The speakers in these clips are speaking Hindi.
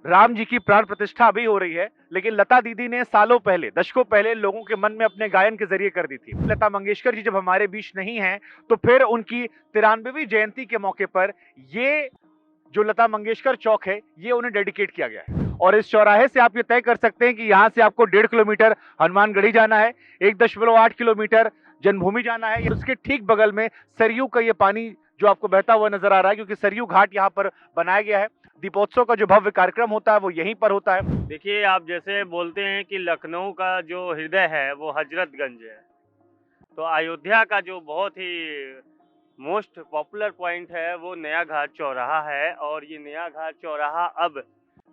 राम जी की प्राण प्रतिष्ठा अभी हो रही है, लेकिन लता दीदी ने सालों पहले, दशकों पहले लोगों के मन में अपने गायन के जरिए कर दी थी। लता मंगेशकर जी जब हमारे बीच नहीं हैं, तो फिर उनकी 93वीं जयंती के मौके पर ये जो लता मंगेशकर चौक है, ये उन्हें डेडिकेट किया गया है। और इस चौराहे से आप ये तय कर सकते हैं कि यहाँ से आपको 1.5 किलोमीटर हनुमानगढ़ी जाना है, 1.8 किलोमीटर जन्मभूमि जाना है। उसके ठीक बगल में सरयू का ये पानी जो आपको बहता हुआ नजर आ रहा है, क्योंकि सरयू घाट यहाँ पर बनाया गया है। दीपोत्सव का जो भव्य कार्यक्रम होता है वो यहीं पर होता है। देखिए, आप जैसे बोलते हैं कि लखनऊ का जो हृदय है वो हजरतगंज है, तो अयोध्या का जो बहुत ही मोस्ट पॉपुलर पॉइंट है वो नया घाट चौराहा है। और ये नया घाट चौराहा अब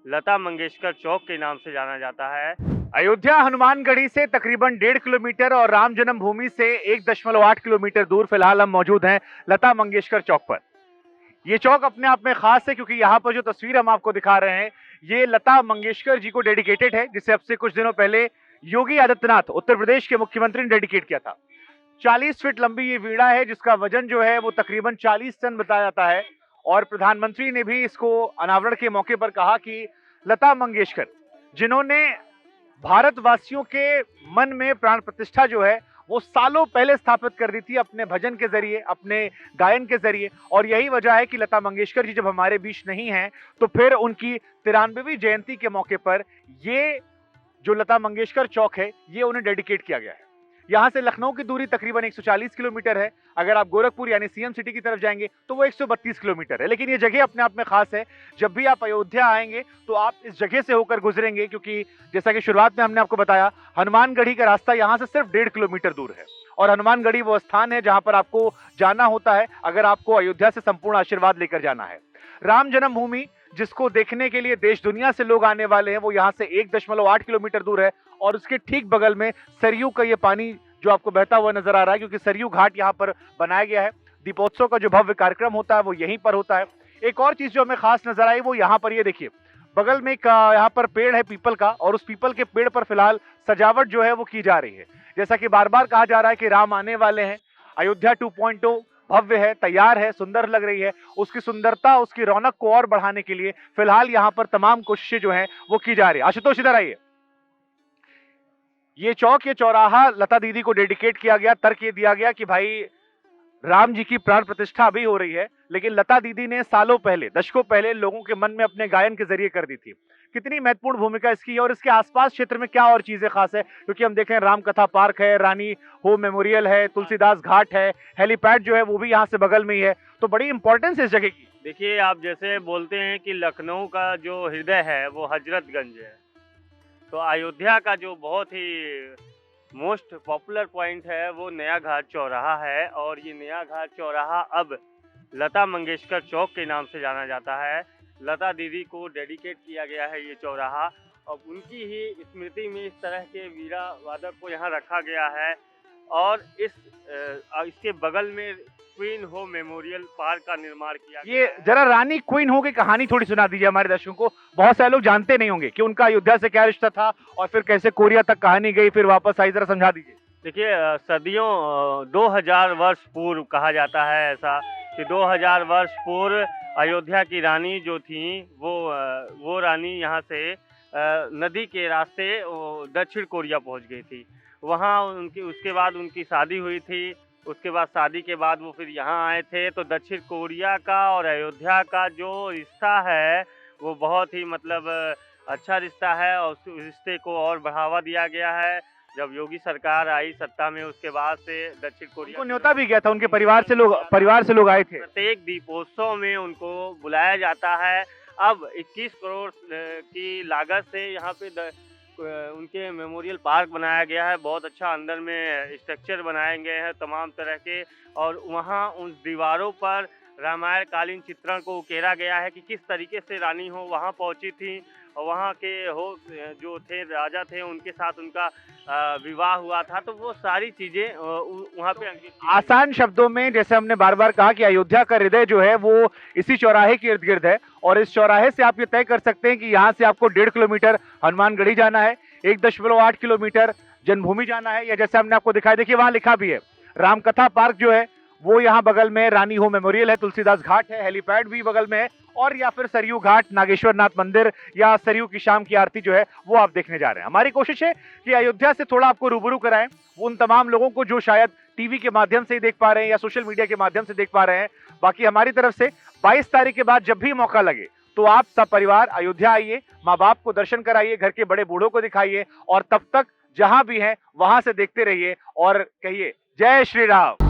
लता मंगेशकर चौक के नाम से जाना जाता है। अयोध्या हनुमानगढ़ी से तकरीबन 1.5 किलोमीटर और राम जन्मभूमि से 1.8 किलोमीटर दूर फिलहाल हम मौजूद हैं लता मंगेशकर चौक पर। ये चौक अपने आप में खास है क्योंकि यहाँ पर जो तस्वीर हम आपको दिखा रहे हैं ये लता मंगेशकर जी को डेडिकेटेड है, जिसे अब से कुछ दिनों पहले योगी आदित्यनाथ उत्तर प्रदेश के मुख्यमंत्री ने डेडिकेट किया था। 40 फीट लंबी ये वीणा है जिसका वजन जो है वो तकरीबन 40 टन बताया जाता है। और प्रधानमंत्री ने भी इसको अनावरण के मौके पर कहा कि लता मंगेशकर जिन्होंने भारतवासियों के मन में प्राण प्रतिष्ठा जो है वो सालों पहले स्थापित कर दी थी अपने भजन के जरिए, अपने गायन के जरिए। और यही वजह है कि लता मंगेशकर जी जब हमारे बीच नहीं हैं, तो फिर उनकी 93वीं जयंती के मौके पर ये जो लता मंगेशकर चौक है ये उन्हें डेडिकेट किया गया है। यहाँ से लखनऊ की दूरी तकरीबन 140 किलोमीटर है। अगर आप गोरखपुर यानी सीएम सिटी की तरफ जाएंगे तो वो 132 किलोमीटर है। लेकिन ये जगह अपने आप में खास है। जब भी आप अयोध्या आएंगे तो आप इस जगह से होकर गुजरेंगे, क्योंकि जैसा कि शुरुआत में हमने आपको बताया, हनुमानगढ़ी का रास्ता यहाँ से सिर्फ 1.5 किलोमीटर दूर है। और हनुमानगढ़ी वो स्थान है जहां पर आपको जाना होता है अगर आपको अयोध्या से संपूर्ण आशीर्वाद लेकर जाना है। राम जन्मभूमि जिसको देखने के लिए देश दुनिया से लोग आने वाले हैं, वो यहाँ से 1.8 किलोमीटर दूर है। और उसके ठीक बगल में सरयू का ये पानी जो आपको बहता हुआ नजर आ रहा है, क्योंकि सरयू घाट यहाँ पर बनाया गया है। दीपोत्सव का जो भव्य कार्यक्रम होता है वो यहीं पर होता है। एक और चीज जो हमें खास नजर आई वो यहाँ पर, ये देखिए बगल में एक यहाँ पर पेड़ है पीपल का, और उस पीपल के पेड़ पर फिलहाल सजावट जो है वो की जा रही है। जैसा कि बार बार कहा जा रहा है कि राम आने वाले हैं, अयोध्या 2.0 भव्य है, तैयार है, सुंदर लग रही है। उसकी सुंदरता, उसकी रौनक को और बढ़ाने के लिए फिलहाल यहाँ पर तमाम कोशिशें जो हैं वो की जा रही है। आशुतोष इधर आइए। ये चौक, ये चौराहा लता दीदी को डेडिकेट किया गया। तर्क ये दिया गया कि भाई राम जी की प्राण प्रतिष्ठा अभी हो रही है, लेकिन लता दीदी ने सालों पहले, दशकों पहले लोगों के मन में अपने गायन के जरिए कर दी थी। कितनी महत्वपूर्ण भूमिका इसकी है और इसके आसपास क्षेत्र में क्या और चीजें खास है, क्योंकि हम देखें राम कथा पार्क है, रानी हो मेमोरियल है, तुलसीदास घाट है, हेलीपैड जो है वो भी यहाँ से बगल में ही है। तो बड़ी इंपॉर्टेंस है इस जगह की। देखिए, आप जैसे बोलते हैं कि लखनऊ का जो हृदय है वो हजरतगंज है, तो अयोध्या का जो बहुत ही मोस्ट पॉपुलर पॉइंट है वो नया घाट चौराहा है। और ये नया घाट चौराहा अब लता मंगेशकर चौक के नाम से जाना जाता है। लता दीदी को डेडिकेट किया गया है ये चौराहा, और उनकी ही स्मृति में इस तरह के वीणा वादक को यहाँ रखा गया है। और इसके बगल में क्वीन हो मेमोरियल पार्क का निर्माण किया गया ये है। जरा रानी क्वीन हो की कहानी थोड़ी सुना दीजिए हमारे दर्शकों को। बहुत सारे लोग जानते नहीं होंगे कि उनका अयोध्या से क्या रिश्ता था और फिर कैसे कोरिया तक कहानी गई, फिर वापस आई, जरा समझा दीजिए। देखिए, सदियों 2000 वर्ष पूर्व कहा जाता है ऐसा कि 2000 वर्ष पूर्व अयोध्या की रानी जो थी वो रानी यहाँ से नदी के रास्ते दक्षिण कोरिया पहुँच गई थी। वहाँ उसके बाद उनकी शादी हुई थी। उसके बाद शादी के बाद वो फिर यहाँ आए थे। तो दक्षिण कोरिया का और अयोध्या का जो रिश्ता है वो बहुत ही मतलब अच्छा रिश्ता है, और उस रिश्ते को और बढ़ावा दिया गया है। जब योगी सरकार आई सत्ता में, उसके बाद से दक्षिण कोरिया को न्योता भी गया था, उनके परिवार से लोग आए थे। प्रत्येक दीपोत्सव में उनको बुलाया जाता है। अब 21 करोड़ की लागत से यहाँ पे उनके मेमोरियल पार्क बनाया गया है। बहुत अच्छा अंदर में स्ट्रक्चर बनाए गए हैं तमाम तरह के, और वहाँ उन दीवारों पर रामायण कालीन चित्रण को उकेरा गया है कि किस तरीके से रानी हो वहाँ पहुँची थी, और वहाँ के जो थे राजा थे उनके साथ उनका विवाह हुआ था। तो वो सारी चीज़ें वहाँ पे अंकित। आसान शब्दों में जैसे हमने बार बार कहा कि अयोध्या का हृदय जो है वो इसी चौराहे के इर्द गिर्द है। और इस चौराहे से आप ये तय कर सकते हैं कि यहाँ से आपको 1.5 किलोमीटर हनुमानगढ़ी जाना है, 1.8 किलोमीटर जन्मभूमि जाना है, या जैसे हमने आपको दिखाया, देखिए वहां लिखा भी है रामकथा पार्क जो है वो यहाँ बगल में रानी हो मेमोरियल है, तुलसीदास घाट है, हेलीपैड भी बगल में है, और या फिर सरयू घाट, नागेश्वर नाथ मंदिर या सरयू की शाम की आरती जो है वो आप देखने जा रहे हैं। हमारी कोशिश है कि अयोध्या से थोड़ा आपको रूबरू कराएं, उन तमाम लोगों को जो शायद टीवी के माध्यम से ही देख पा रहे हैं या सोशल मीडिया के माध्यम से देख पा रहे हैं। बाकी हमारी तरफ से 22 तारीख के बाद जब भी मौका लगे तो आप सब परिवार अयोध्या आइए, माँ बाप को दर्शन कराइए, घर के बड़े बूढ़ों को दिखाइए, और तब तक जहां भी हैं वहां से देखते रहिए और कहिए जय श्री राम।